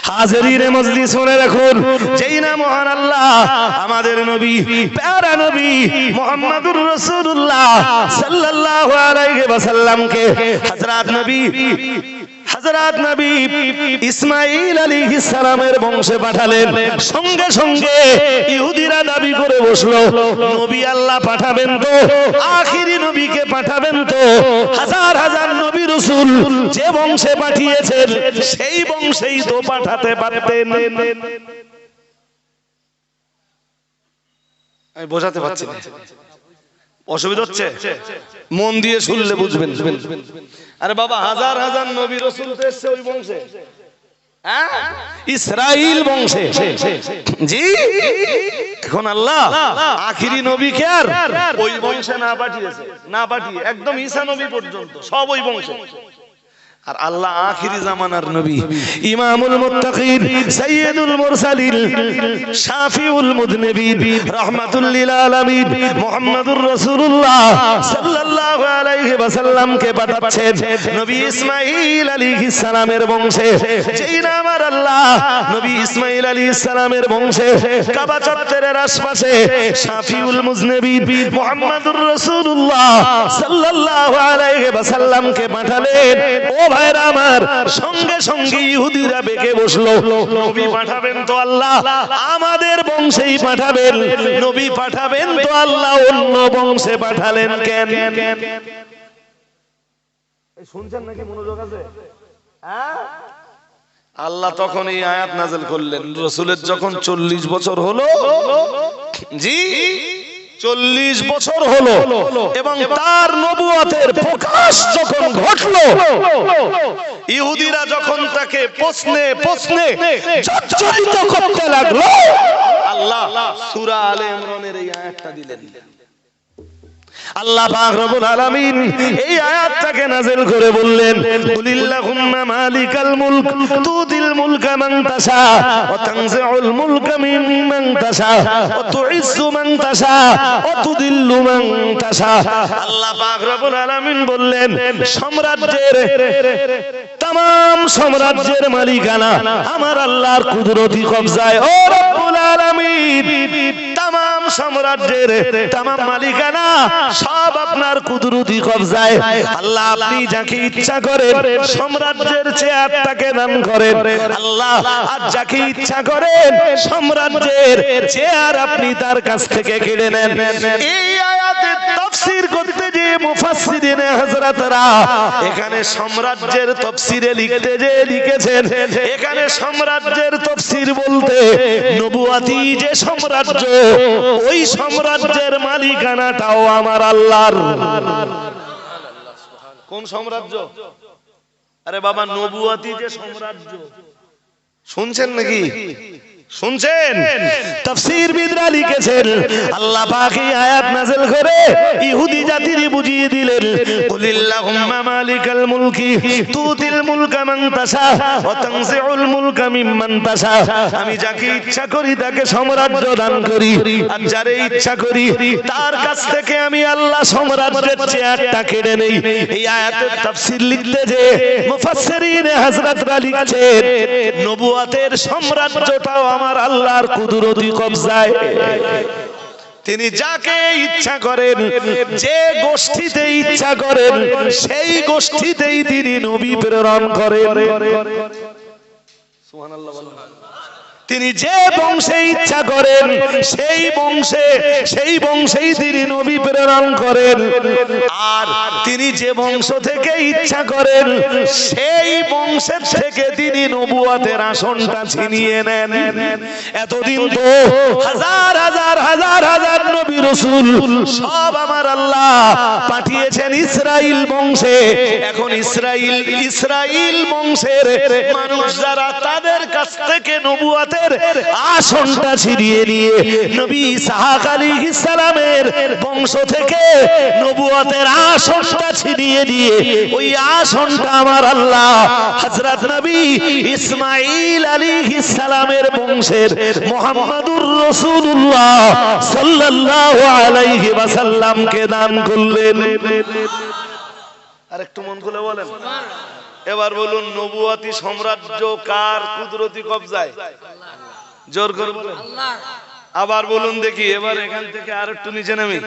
হাজিরিনে মজলিস শুনে রাখুন, যেই না মহান আল্লাহ আমাদের নবী প্যারা নবী মুহাম্মদুর রাসূলুল্লাহ সাল্লাল্লাহু আলাইহি ওয়াসাল্লামকে হযরত নবী ইসমাঈল আলাইহিস সালামের বংশে পাঠালেন। সঙ্গে সঙ্গে ইহুদিরা দাবি করে বসলো, নবী আল্লাহ পাঠাবেন তো, আখিরি নবীকে পাঠাবেন তো। হাজার হাজার নবী রাসূল যে বংশে পাঠিয়েছেন সেই বংশেই তো পাঠাতে পারতেন। আমি বোঝাতে পারছি না, অসুবিধা হচ্ছে? মন দিয়ে শুনলে বুঝবেন। আরে বাবা, হাজার হাজার নবী রাসূল তো এসেছে ওই বংশে, ইসরাইল বংশে। জি, এখন আল্লাহ আখিরি নবীকে আর ওই বংশে না পাঠিয়ে একদম ঈসা নবী পর্যন্ত সব ওই বংশে। আর আল্লাহ আখিরি জামানার নবী ইমামুল মুত্তাকিন সাইয়্যিদুল মুরসালিন শাফিউল মুযনিবিন রাহমাতুল লিল আলামিন মুহাম্মাদুর রাসূলুল্লাহ সাল্লাল্লাহু আলাইহি ওয়াসাল্লামকে পাঠাচ্ছেন নবী ইসমাঈল আলাইহিস সালামের বংশে। যেই না আমার আল্লাহ নবী ইসমাঈল আলাইহিস সালামের বংশে কাবা চত্বরের আশপাশে শাফিউল মুযনিবিন মুহাম্মাদুর রাসূলুল্লাহ সাল্লাল্লাহু আলাইহি ওয়াসাল্লামকে পাঠালেন। ও ভাইরা আমার, সঙ্গে সঙ্গে ইহুদিরা বেঁকে বসলো, নবী পাঠাবেন তো আল্লাহ আমাদের বংশেই পাঠাবেন, নবী পাঠাবেন তো আল্লাহ অন্য বংশে পাঠালেন কেন? শুনছেন নাকি? মনোযোগ আছে? আল্লাহ তখন এই আয়াত নাযিল করলেন, রাসূলের যখন 40 বছর হলো, জি 40 বছর হলো, এবং তার নবুয়তের প্রকাশ যখন ঘটলো, ইহুদিরা যখন তাকে প্রশ্নে জর্জরিত করতে লাগলো, আল্লাহ সূরা আলে ইমরানের এই আয়াতটা দিলেন। আল্লাহ পাক রব্বুল আলামিন এই আয়াতটাকে নাযিল করে বললেন, কুলিল্লাহুম্মা মালিকাল মুলক তুতিল মুলকা মান তাশা ওয়া তানজিউল মুলকা মিম্মান তাশা ওয়া তুইজ্জু মান তাশা ওয়া তুদিল্লু মান তাশা। আল্লাহ পাক রব্বুল আলামিন বললেন, तमाम সাম্রাজ্যের মালিকানা আমার আল্লাহর কুদরতি কবজায়। ও রব্বুল আলামিন, तमाम সাম্রাজ্যের तमाम মালিকানা সব আপনার কুদরতি কবজায়। আল্লাহ আপনি যাকে ইচ্ছা করেন সাম্রাজ্যের চেয়ারটাকে দান করেন, আল্লাহ আর যাকে ইচ্ছা করেন সাম্রাজ্যের চেয়ার আপনি তার কাছ থেকে কেড়ে নেন। এই আয়াতের তাফসীর করতে যে মুফাসসিরিনে হযরতরা এখানে সাম্রাজ্যের তাফসীরে লিখতে যে লিখেছেন, এখানে সাম্রাজ্যের তাফসীর বলতে নবুয়াতি যে সাম্রাজ্য, ওই সাম্রাজ্যের মালিকানাটাও আমার আল্লাহর। কোন সাম্রাজ্য? আরে বাবা, নবুয়াতি যে সাম্রাজ্য, শুনছেন নাকি? শুনছেন? তাফসীরবিদরা লিখেছেন, আল্লাহ পাক এই আয়াত নাযিল করে ইহুদি জাতির বুঝিয়ে দিলেন, কুলিল্লাহুম্মা মালিকাল মুলকি তুতিল মুলকা মান তাশা ওয়া তানজিউল মুলকা মিম্মান তাশা। আমি যাকে ইচ্ছা করি তাকে সাম্রাজ্য দান করি, আর যারে ইচ্ছা করি তার কাছ থেকে আমি আল্লাহ সাম্রাজ্যের চেয়ারটা কেড়ে নেই। এই আয়াতের তাফসীর লিখতে যে মুফাসসিরিনে হযরতরা লিখছেন, নবুয়তের সাম্রাজ্যটাও আমার আল্লাহর কুদরতি কবজায়। তিনি যাকে ইচ্ছা করেন, যে গোষ্ঠীতে ইচ্ছা করেন, সেই গোষ্ঠীতেই তিনি নবী প্রেরণ করেন। সুবহানাল্লাহ। তিনি যে বংশে ইচ্ছা করেন সেই বংশেই তিনি নবী প্রেরণ করেন, আর তিনি যে বংশ থেকে ইচ্ছা করেন সেই বংশের থেকে তিনি নবুয়তের আসনটা ছিনিয়ে নেন। এতদিন তো হাজার হাজার নবী রাসূল সব আমার আল্লাহ পাঠিয়েছেন ইসরাইল বংশে। এখন ইসরাইল বংশের মানুষ যারা, তাদের কাছ থেকে নবুয়তের আসনটা ছিনিয়ে নিয়ে নবী ইসহাক আলাইহিস সালামের বংশ থেকে নবুয়তের আসনটা ছিনিয়ে নিয়ে ওই আসনটা আমার আল্লাহ হযরত নবী ইসমাঈল আলাইহিস সালামের বংশের মুহাম্মাদুর রাসূলুল্লাহ সাল্লাল্লাহু আলাইহি ওয়াসাল্লামকে দান করলেন। আর একটু মন খুলে বলেন, এবার বলুন নবুয়াতি সাম্রাজ্য কার কুদরতি কবজায়? জোর করে বলুন আল্লাহ। আবার বলুন দেখি, এবার এখান থেকে আর একটু নিচে নামি,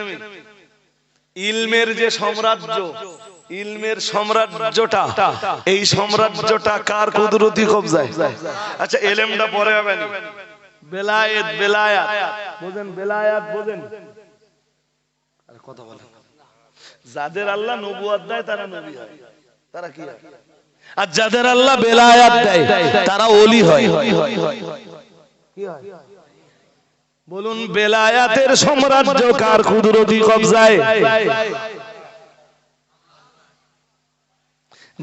ইলমের যে সাম্রাজ্য, ইলমের সাম্রাজ্যটা, এই সাম্রাজ্যটা কার কুদরতি কবজায়? আচ্ছা ইলমটা পরে হবে না, বেলায়েত, বেলায়াত বুঝেন? বেলায়াত বুঝেন? আরে কথা বলেন। যাদের আল্লাহ নবুয়ত দেয় তারা নবী হয়, তারা কি হয়? আর যাদের আল্লাহ বেলায়াত দেয় তারা ওলি হয়। কি হয় বলুন? বেলায়াতের সাম্রাজ্য কার কুদরতি কবজায়?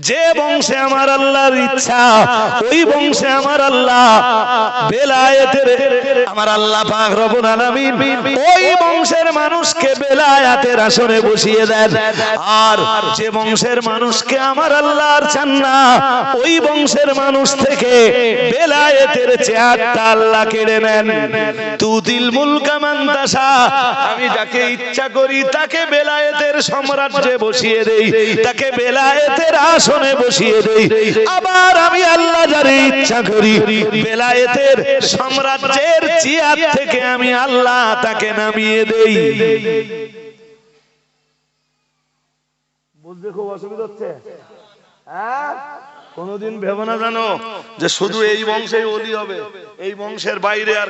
যে বংশে আমার আল্লাহর ইচ্ছা, ওই বংশে আমার আল্লাহ বেলায়েতের, আমার আল্লাহ পাক রব্বুল আলামিন ওই বংশের মানুষকে বেলায়েতের আসনে বসিয়ে দেন। আর যে বংশের মানুষকে আমার আল্লাহর চান না, ওই বংশের মানুষ থেকে বেলায়েতের চেয়ারটা আল্লাহ কেড়ে নেন। তুতিল মুলকা মান তাশা, আমি যাকে ইচ্ছা করি তাকে বেলায়েতের সাম্রাজ্যে বসিয়ে দেই, তাকে বেলায়েতের আসনে বসিয়ে দেই। আবার আমি আল্লাহ যারে ইচ্ছা করি বেলায়েতের সাম্রাজ্যের চেয়ার থেকে আমি আল্লাহ তাকে নামিয়ে দেই। বুঝতে খুব অসুবিধা হচ্ছে? হ্যাঁ, কোনদিন ভেবো না জানো যে শুধু এই বংশেই ওলি হবে, এই বংশের বাইরে আর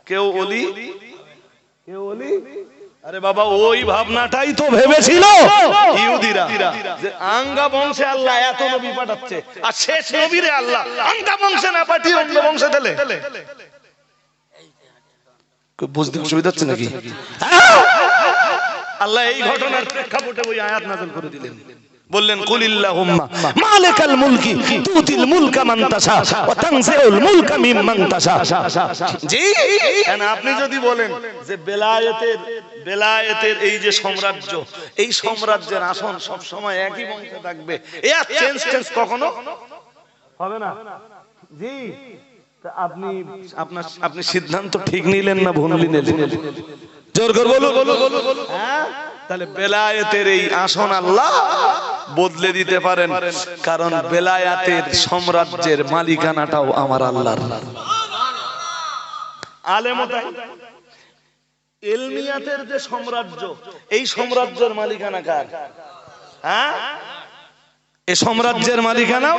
কেউ ওলি, কেউ ওলি? আরে বাবা, ওই ভাবনাটাই তো ভেবেছিল ইহুদিরা, যে আঙ্গা বংশে আল্লাহ এত নবী পাঠাচ্ছে আর শেষ নবীরে আল্লাহ আঙ্গা বংশে না পাঠিয়ে অন্য বংশে দিলে। বুঝতে অসুবিধা হচ্ছে নাকি? আল্লাহ এই ঘটনার প্রেক্ষাপটে ওই আয়াত নাযিল করে দিলেন, বললেন কুলিল্লাহুম্মা মালিকাল মুলকি তুতিল মুলকা মান তাশা ওয়া তানজিউল মুলকা মিম্মান তাশা। জি, কেন আপনি যদি বলেন যে বেলায়েতের এই যে সাম্রাজ্য, এই সাম্রাজ্যের আসন সব সময় একই বংশে থাকবে, এর চেঞ্জ কখনো হবে না। জি, আপনি সিদ্ধান্ত ঠিক নিলেন না ভুল নিলেন? জোর করে বলুন। হ্যাঁ, তাহলে বেলায়েতের এই আসন আল্লাহ বদলে দিতে পারেন, কারণ বেলায়েতের সাম্রাজ্যের মালিকানাটাও আমার আল্লাহর। আলেমতাই ইলমিয়াতের যে সাম্রাজ্য, এই সাম্রাজ্যের মালিকানা কার? হ্যাঁ, এই সাম্রাজ্যের মালিকানা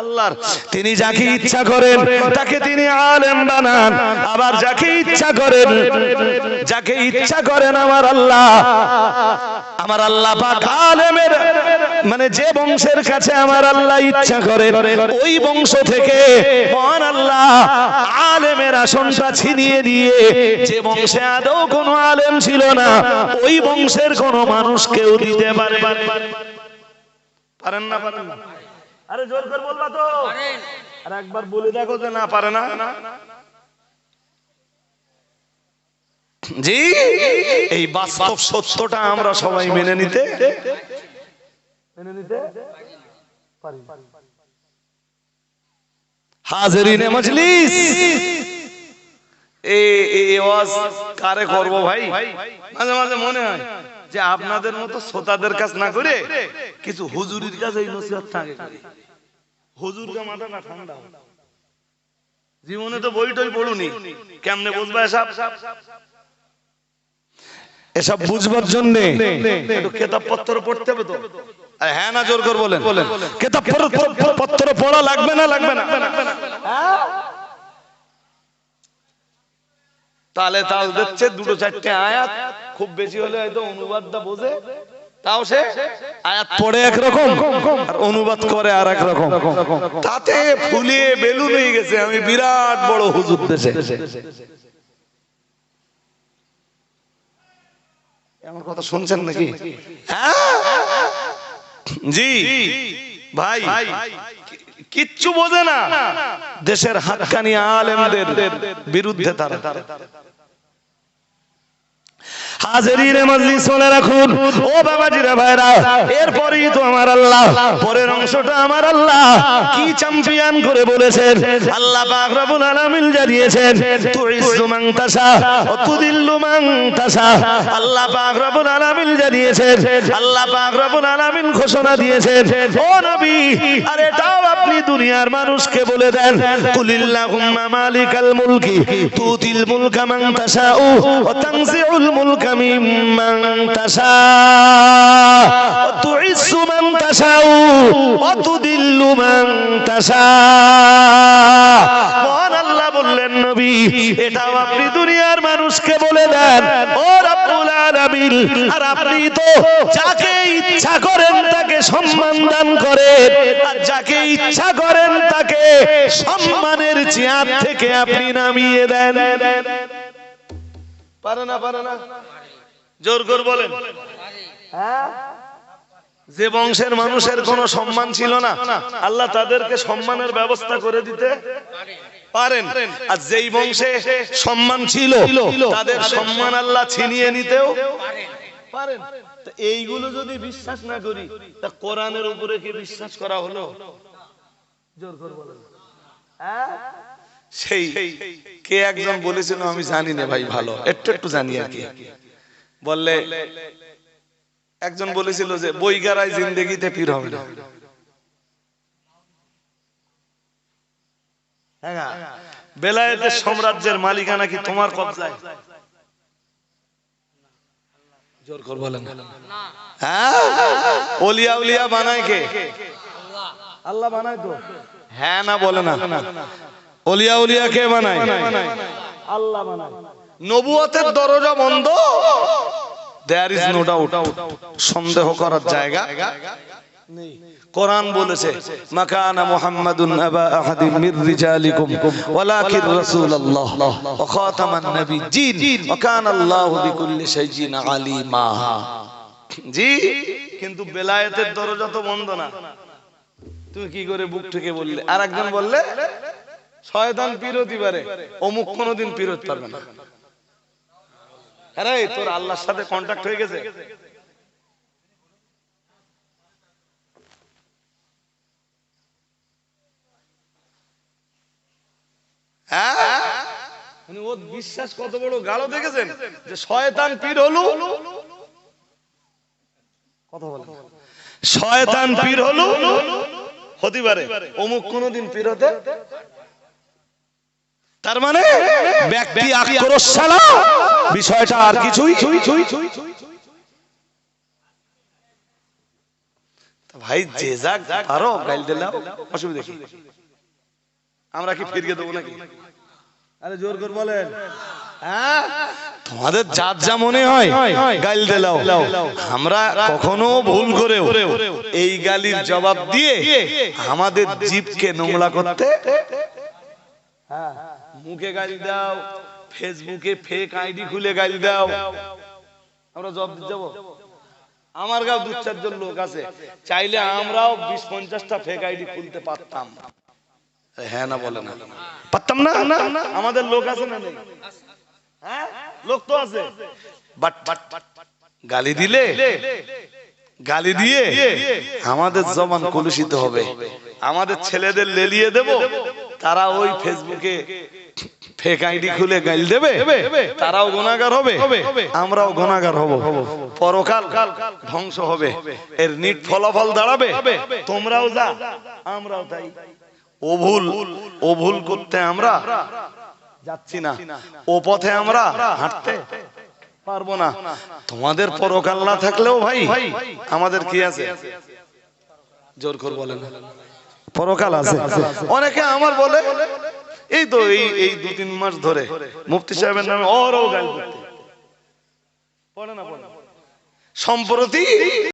আল্লাহর। তিনি যাকে ইচ্ছা করেন তাকে তিনি আলেম বানান, আবার যাকে ইচ্ছা করেন আমার আল্লাহ পাক আলেমের, মানে যে বংশের কাছে আমার আল্লাহ ইচ্ছা করেন ওই বংশ থেকে মহান আল্লাহ আলেমের আসনটা ছিনিয়ে দিয়ে, যে বংশে আদৌ কোনো আলেম ছিল না ওই বংশের কোনো মানুষকেও দিতে পারেন না? পারেন না? আরে জোর করে বলবা তো, আর একবার বলে দেখো যে না পারে না। জি, এই বাস্তব সত্যটা আমরা সবাই মেনে নিতে পারি। হাজিরিনে মজলিস, এই ওয়াজ কারে করব ভাই? মাঝে মাঝে মনে হয় যে আপনাদের মতো শ্রোতাদের কাজ না করে কিছু হুজুরির কাছে এই নসিহত থাকে। হুজুরকে মাথাটা ঠান্ডা, জীবনে তো বই টই পড়ুনি, কেমনে বুঝবা এসব বুঝবার জন্য একটু কিতাব পত্র পড়তে হবে তো। হ্যাঁ না? জোর করে বলেন। কিতাব পত্র পড়া লাগবে না? তালে তাল দিচ্ছে, দুটো চারটে আয়াত, খুব বেশি হলে হয়তো অনুবাদটা বোঝে, তাও সে আয়াত পড়ে একরকম আর অনুবাদ করে আর এক রকম, তাতে ফুলিয়ে বেলুন হয়ে গেছে আমি বিরাট বড় হুজুর দেশে। আমার কথা শুনছেন নাকি? জি ভাই, কিচ্ছু বোঝে না, দেশের হাক্কানি আলেমদের বিরুদ্ধে তারা। হাজিরিনে মজলিস শুনে রাখুন ও বাবাজিরা ভাইরা, এরপরেই তো আমার আল্লাহ, পরের অংশটা আমার আল্লাহ কি চ্যাম্পিয়ন করে বলেছেন। আল্লাহ পাক রব্বুল আলামিন জানিয়েছেন তুইজ্জু মান তাশা ওয়া তুদিল্লু মান তাশা। আল্লাহ পাক রব্বুল আলামিন জানিয়েছেন, আল্লাহ পাক রব্বুল আলামিন ঘোষণা দিয়েছেন ও নবী, আর এটাও আপনি দুনিয়ার মানুষকে বলে দেন কুলিল্লাহুম্মা মালিকাল মুলকি তুতিল মুলকা মান তাশাউ ওয়া তানজিউল মুলকা মিম্মান তাশা ওয়া তুইজ্জু মান তাশাউ ওয়া তুদিল্লু মান তাশা। মহান আল্লাহ বললেন নবী, এটাও আপনি দুনিয়ার মানুষকে বলে দেন ও রব্বুল আলামিন, আর আপনি তো যাকে ইচ্ছা করেন তাকে সম্মান দান করেন, আর যাকে ইচ্ছা করেন তাকে সম্মানের চেয়ার থেকে আপনি নামিয়ে দেন। পারে না পারে না? জোর করে বলেন। হ্যাঁ, যে বংশের মানুষের কোনো সম্মান ছিল না আল্লাহ তাদেরকে সম্মানের ব্যবস্থা করে দিতে পারেন, আর যেই বংশে সম্মান ছিল তাদের সম্মান আল্লাহ ছিনিয়ে নিতেও পারেন। এইগুলো যদি বিশ্বাস না করি তা কোরআনের উপরে কি বিশ্বাস করা হলো? জোর করে বলেন। সেই কে একজন বলেছিল, আমি জানি না ভাই, ভালো একটু জানি আর কি, বললে একজন বলেছিল যে বইগারায় জিন্দেগিতে পীর হবে না। বেলায়েতের সাম্রাজ্যের মালিকানা কি তোমার কবজায়? জোর করে বলেন। হ্যাঁ, ওলিয়া উলিয়া বানায় কে? আল্লাহ বানায় তো। হ্যাঁ না বলে না? ওলিয়া উলিয়া কে বানায়? আল্লাহ বানায়। নবুয়তের দরজা বন্ধ, there is no doubt, সন্দেহ করার জায়গা নেই। কোরআন বলেছে মাকানা মুহাম্মাদুন আবা আহাদিন মির রিজালিকুম ওয়ালাকিন রাসূলুল্লাহ ওয়া খাতামান নাবিয়্যিন ওয়া কানা আল্লাহু বিকুল্লি শাইইন আলিমা। জি, কিন্তু বেলায়েতের দরজা তো বন্ধ না। তুমি কি করে বুক থেকে বললে? আর একজন বললে শয়তান পীর হতে পারে, অমুক কোনদিন পীর হতে পারবে না। আরে তোর আল্লাহর সাথে কন্টাক্ট হয়ে গেছে। মানে ও বিশ্বাস কত বড় গাঢ় দেখেছেন যে শয়তান পীর হলো, কথা বলে শয়তান পীর হলো হতে পারে, অমুক কোনদিন পীর হতে। তার মানে ব্যক্তি আক্রোশ ছাড়া বিষয়টা আর কিছুই। ভাই যে যাক পারো গাইল দিলাও, অসুবিধা কি? আমরা কি ফিরিয়ে দেবো নাকি? আরে জোর করে বলেন। হ্যাঁ, তোমাদের যার যা মনে হয় গাইল দিলাও। আমরা কখনো ভুল করেও এই গালির জবাব দিয়ে আমাদের জিভকে নোংরা করতে, মুখে গালি দাও, ফেসবুকে ফেক আইডি খুলে গালি দাও, আমরা জবাব দিতে যাবো? আমার গাঁও 2-4 জন লোক আছে, চাইলে আমরাও 20-50টা ফেক আইডি খুলতে পারতাম। হ্যাঁ না বলে না? পারতাম না? আমাদের লোক আছে না নেই? হ্যাঁ, লোক তো আছে। বাট গালি দিলে, গালি দিয়ে আমাদের জবান কলুষিত হবে, আমাদের ছেলেদের লেলিয়ে দেব, তারা ওই ফেসবুকে ফেক আইডি খুলে গাল দেবে, তারাও গুনাহগার হবে, আমরাও গুনাহগার হব, পরকাল ধ্বংস হবে, এর নিট ফলাফল দাঁড়াবে তোমরাও যা আমরাও তাই। ও ভুল করতে আমরা যাচ্ছি না, ও পথে আমরা হাঁটতে পারবো না। তোমাদের পরকাল না থাকলেও ভাই আমাদের কি আছে? জোর করে বলেন, পরকাল আছে। অনেকে আমার বলে এই তো এই 2-3 মাস ধরে মুফতি সাহেবের নামে ওরও গাল পড়ে না, সম্প্রতি